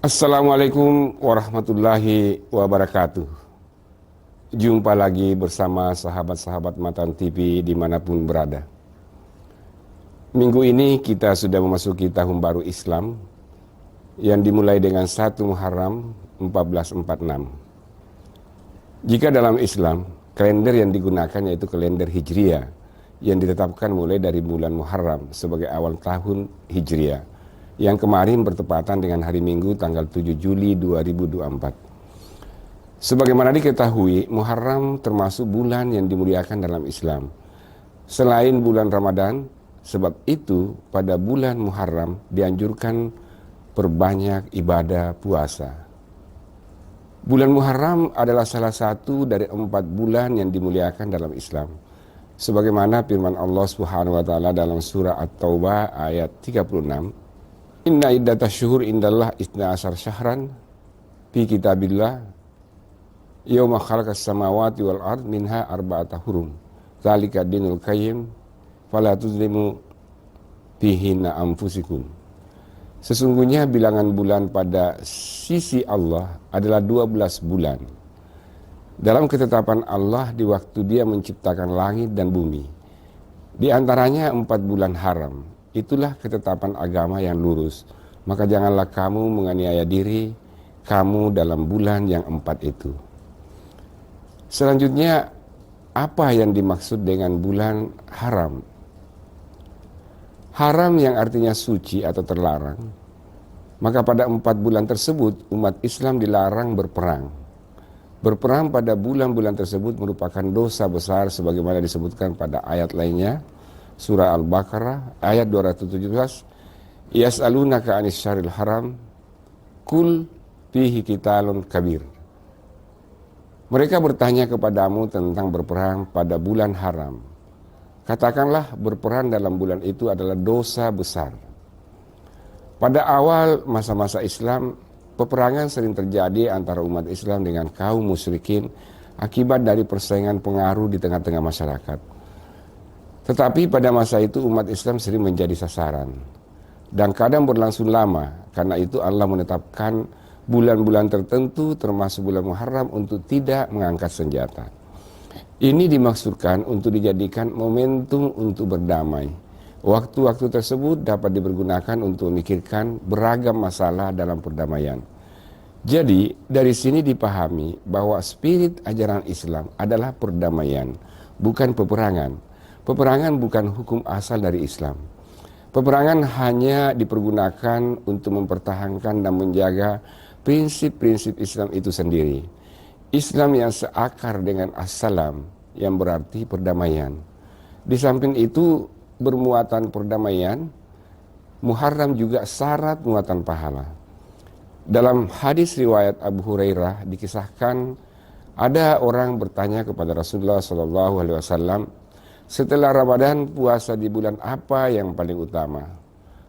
Assalamualaikum warahmatullahi wabarakatuh. Jumpa lagi bersama sahabat-sahabat Matan TV dimanapun berada. Minggu ini kita sudah memasuki tahun baru Islam yang dimulai dengan 1 Muharram 1446. Jika dalam Islam, kalender yang digunakan yaitu kalender Hijriah yang ditetapkan mulai dari bulan Muharram sebagai awal tahun Hijriah, yang kemarin bertepatan dengan hari Minggu tanggal 7 Juli 2024. Sebagaimana diketahui, Muharram termasuk bulan yang dimuliakan dalam Islam. Selain bulan Ramadan, sebab itu pada bulan Muharram dianjurkan perbanyak ibadah puasa. Bulan Muharram adalah salah satu dari 4 bulan yang dimuliakan dalam Islam. Sebagaimana firman Allah Subhanahu wa taala dalam surah At-Taubah ayat 36, Inna iddatash syuhur indallah isna asar syahran fi kitabillah yauma khalaqas samawati wal ard minha arba'ata hurum zalika dinul qayyim fala tuzlimu fihinna anfusikum. Sesungguhnya bilangan bulan pada sisi Allah adalah 12 bulan dalam ketetapan Allah di waktu Dia menciptakan langit dan bumi. Di antaranya 4 bulan haram. Itulah ketetapan agama yang lurus. Maka janganlah kamu menganiaya diri kamu dalam bulan yang 4 itu. Selanjutnya, apa yang dimaksud dengan bulan haram? Haram yang artinya suci atau terlarang. Maka pada 4 bulan tersebut umat Islam dilarang berperang. Berperang pada bulan-bulan tersebut merupakan dosa besar sebagaimana disebutkan pada ayat lainnya. Surah Al-Baqarah ayat 217, Yas'alunaka 'anis syahril haram kul fihi qitalun kabir. Mereka bertanya kepadamu tentang berperang pada bulan haram. Katakanlah berperang dalam bulan itu adalah dosa besar. Pada awal masa-masa Islam, peperangan sering terjadi antara umat Islam dengan kaum musyrikin akibat dari persaingan pengaruh di tengah-tengah masyarakat. Tetapi pada masa itu umat Islam sering menjadi sasaran dan kadang berlangsung lama. Karena itu Allah menetapkan bulan-bulan tertentu termasuk bulan Muharram untuk tidak mengangkat senjata. Ini dimaksudkan untuk dijadikan momentum untuk berdamai. Waktu-waktu tersebut dapat dipergunakan untuk memikirkan beragam masalah dalam perdamaian. Jadi dari sini dipahami bahwa spirit ajaran Islam adalah perdamaian, bukan peperangan. Peperangan bukan hukum asal dari Islam. Peperangan hanya dipergunakan untuk mempertahankan dan menjaga prinsip-prinsip Islam itu sendiri. Islam yang seakar dengan as-salam yang berarti perdamaian. Di samping itu bermuatan perdamaian, Muharram juga syarat muatan pahala. Dalam hadis riwayat Abu Hurairah dikisahkan ada orang bertanya kepada Rasulullah SAW, setelah Ramadan, puasa di bulan apa yang paling utama?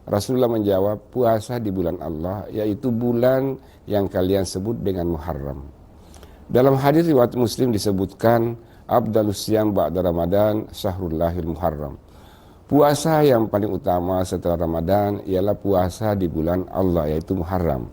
Rasulullah menjawab, puasa di bulan Allah, yaitu bulan yang kalian sebut dengan Muharram. Dalam hadis riwayat Muslim disebutkan, Afdalus siyam ba'da Ramadan syahrullahil Muharram. Puasa yang paling utama setelah Ramadan ialah puasa di bulan Allah, yaitu Muharram.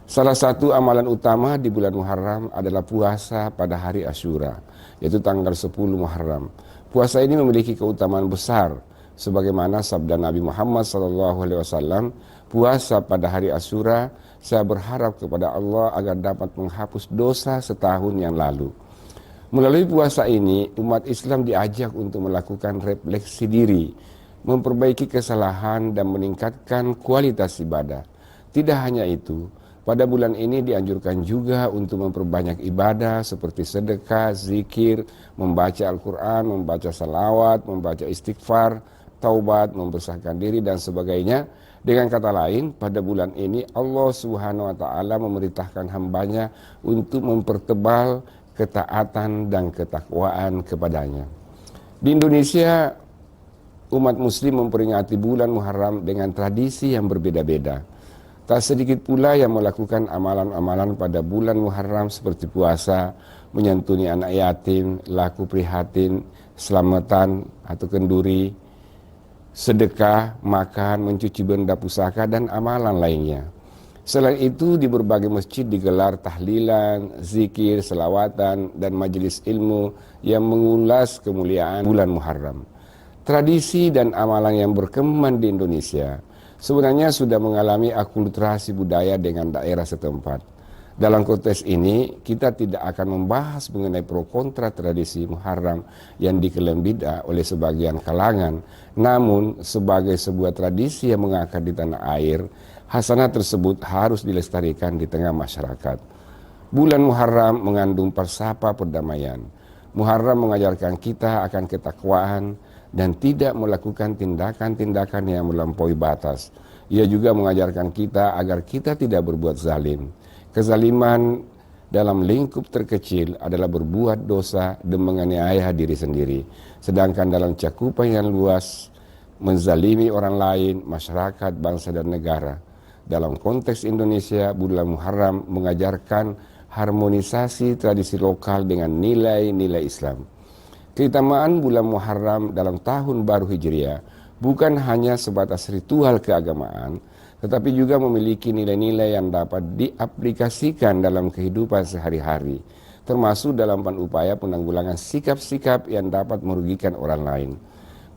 Salah satu amalan utama di bulan Muharram adalah puasa pada hari Asyura, yaitu tanggal 10 Muharram. Puasa ini memiliki keutamaan besar, sebagaimana sabda Nabi Muhammad SAW, puasa pada hari Asyura, saya berharap kepada Allah agar dapat menghapus dosa setahun yang lalu. Melalui puasa ini, umat Islam diajak untuk melakukan refleksi diri, memperbaiki kesalahan dan meningkatkan kualitas ibadah. Tidak hanya itu, pada bulan ini dianjurkan juga untuk memperbanyak ibadah seperti sedekah, zikir, membaca Al-Quran, membaca salawat, membaca istighfar, taubat, membersihkan diri dan sebagainya. Dengan kata lain, pada bulan ini Allah Subhanahu wa taala memerintahkan hambanya untuk mempertebal ketaatan dan ketakwaan kepadanya. Di Indonesia, umat muslim memperingati bulan Muharram dengan tradisi yang berbeda-beda. Tak sedikit pula yang melakukan amalan-amalan pada bulan Muharram seperti puasa, menyantuni anak yatim, laku prihatin, selamatan atau kenduri, sedekah, makan, mencuci benda pusaka, dan amalan lainnya. Selain itu, di berbagai masjid digelar tahlilan, zikir, selawatan, dan majelis ilmu yang mengulas kemuliaan bulan Muharram. Tradisi dan amalan yang berkembang di Indonesia sebenarnya sudah mengalami akulturasi budaya dengan daerah setempat. Dalam konteks ini, kita tidak akan membahas mengenai pro kontra tradisi Muharram yang diklaim bid'ah oleh sebagian kalangan. Namun, sebagai sebuah tradisi yang mengakar di tanah air, hasanah tersebut harus dilestarikan di tengah masyarakat. Bulan Muharram mengandung falsafah perdamaian. Muharram mengajarkan kita akan ketakwaan dan tidak melakukan tindakan-tindakan yang melampaui batas. Ia juga mengajarkan kita agar kita tidak berbuat zalim. Kezaliman dalam lingkup terkecil adalah berbuat dosa dan menganiaya diri sendiri. Sedangkan dalam cakupan yang luas, menzalimi orang lain, masyarakat, bangsa, dan negara. Dalam konteks Indonesia, bulan Muharram mengajarkan harmonisasi tradisi lokal dengan nilai-nilai Islam. Keutamaan bulan Muharram dalam tahun baru Hijriah bukan hanya sebatas ritual keagamaan, tetapi juga memiliki nilai-nilai yang dapat diaplikasikan dalam kehidupan sehari-hari, termasuk dalam upaya penanggulangan sikap-sikap yang dapat merugikan orang lain.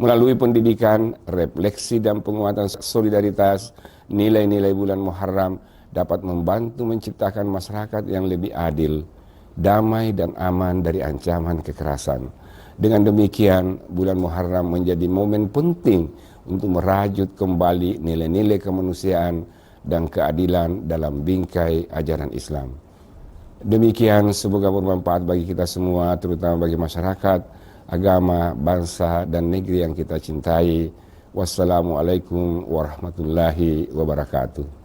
Melalui pendidikan, refleksi, dan penguatan solidaritas, nilai-nilai bulan Muharram dapat membantu menciptakan masyarakat yang lebih adil, damai, dan aman dari ancaman kekerasan. Dengan demikian, bulan Muharram menjadi momen penting untuk merajut kembali nilai-nilai kemanusiaan dan keadilan dalam bingkai ajaran Islam. Demikian, semoga bermanfaat bagi kita semua, terutama bagi masyarakat, agama, bangsa, dan negeri yang kita cintai. Wassalamualaikum warahmatullahi wabarakatuh.